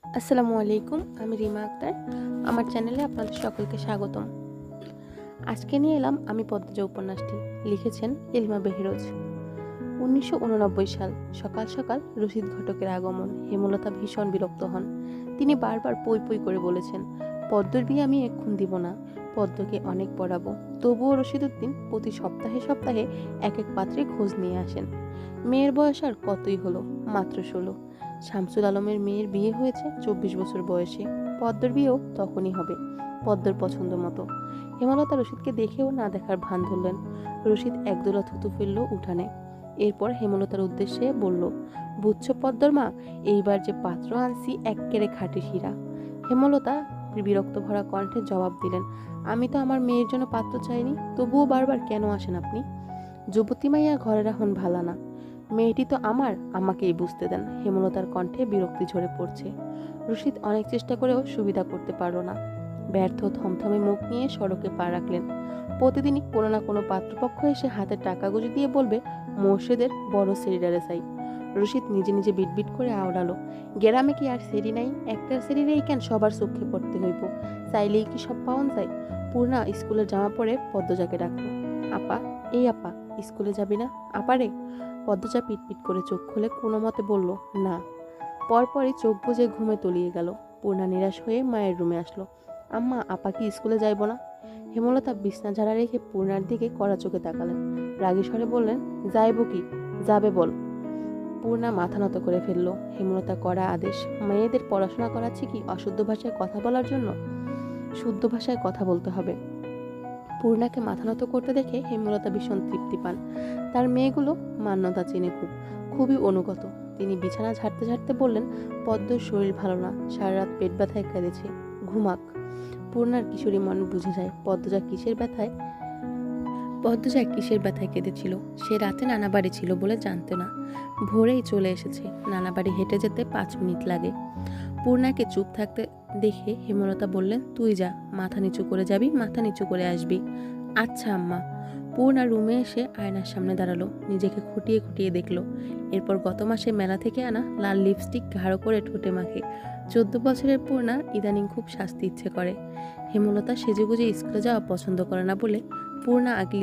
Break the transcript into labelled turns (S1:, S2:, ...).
S1: আসসালামু আলাইকুম, আমি রিমা আক্তার। আমার চ্যানেলে আপনাদের সকলকে স্বাগতম। আজকে নিয়ে এলাম আমি পদ্মজা উপন্যাসটি। লিখেছেন ইলমা বেহরোজ। 1989 সাল। সকাল সকাল রশিদ ঘটকের আগমন। হেমলতা ভীষণ বিরক্ত হন। তিনি বারবার পই পই করে বলেছেন, পদ্মর বিয়ে আমি এক্ষুন দিব না, পদ্মকে অনেক পড়াবো। তবুও রশিদউদ্দিন প্রতি সপ্তাহে সপ্তাহে এক এক পাত্রে খোঁজ নিয়ে আসেন। মেয়ের বয়স আর কতই হলো, মাত্র 16। শামসুল আলমের মেয়ের বিয়ে হয়েছে 24 বছর বয়সে। পদ্মর বিয়েও তখনই হবে, পদ্মর পছন্দ মতো। হেমলতা রশিদকে দেখেও না দেখার ভান ধরলেন। রশিদ একদোলা থুতু ফেলল উঠানে। এরপর হেমলতার উদ্দেশ্যে বলল, বুঝছো পদ্মর মা, এইবার যে পাত্র আনছি এক্কেরে খাঁটি হীরা। হেমলতা বিরক্ত ভরা কণ্ঠে জবাব দিলেন, আমি তো আমার মেয়ের জন্য পাত্র চাইনি, তবুও বারবার কেন আসেন আপনি? যুবতী মাইয়া ঘরে রাখুন ভালা না, মেয়েটি তো আমার, আমাকেই বুঝতে দেন। হেমলতার কণ্ঠে বিরক্তি ঝরে পড়ছে। রশিদ অনেক চেষ্টা করেও সুবিধা করতে পারল না। ব্যর্থ থমথমে মুখ নিয়ে সড়কে পা রাখলেন। প্রতিদিনই কোনো না কোনো পাত্রপক্ষ এসে হাতে টাকা গুঁজে দিয়ে বলবে, মোর্শেদের বড় সেরিডারে চাই। রশিদ নিজে নিজে বিটবিট করে আওড়ালো, গ্রামে কি আর সেরি নাই? একটার সেরিরেই কেন সবার চোখে পড়তে হইব? চাইলেই কি সব পাওয়ান যায়? পূর্ণা স্কুলের জামা পরে পদ্মজাকে ডাকলো, আপা, এই আপা, স্কুলে যাবি না? আপারে। পদ্মজা পিটপিট করে চোখ খুলে কোনো মতে বলল, না। পরপরই চোখ বুজে ঘুমে তলিয়ে গেল। পূর্ণা নিরাশ হয়ে মায়ের রুমে আসলো। আম্মা, আপা কি স্কুলে যাইব না? হেমলতা বিছনা ঝাড়া রেখে পূর্ণার দিকে কড়া চোখে তাকালেন। রাগী স্বরে বললেন, যাইব কি? যাবে বল। পূর্ণা মাথা নত করে ফেলল। হেমলতা কড়া আদেশ, মেয়েদের পড়াশোনা করাচ্ছে কি অশুদ্ধ ভাষায় কথা বলার জন্য? শুদ্ধ ভাষায় কথা বলতে হবে। পূর্ণাকে মাথা নত করতে দেখে হেমলতা ভীষণ তৃপ্তি পান। তার মেয়েগুলো মান্যতা চেনে খুবই অনুগত। তিনি বিছানা ঝাড়তে ঝাড়তে বললেন, পদ্মর শরীর ভালো না, সারা রাত পেট ব্যথায় কেঁদেছে, ঘুমাক। পূর্ণার কিশোরী মন বুঝে যায় পদ্মজা কিসের ব্যথায় কেঁদেছিল। সে রাতে নানা বাড়ি ছিল বলে জানতো না। ভোরেই চলে এসেছে। নানা বাড়ি হেঁটে যেতে 5 মিনিট লাগে। পূর্ণাকে চুপ থাকতে দেখে হেমলতা বললেন, তুই যা, মাথা নিচু করে যাবি, মাথা নিচু করে আসবি। আচ্ছা আম্মা। পূর্ণা রুমে এসে আয়নার সামনে দাঁড়ালো, নিজেকে খুঁটিয়ে খুঁটিয়ে দেখলো। এরপর গত মাসে মেলা থেকে আনা লাল লিপস্টিক গাঢ় করে ঠোঁটে মাখে। 14 বছরের পূর্ণার ইদানিং খুব শাস্তি ইচ্ছে করে। হেমলতা সেজেগুজে স্কুলে যাওয়া পছন্দ করে না বলে পূর্ণা আগে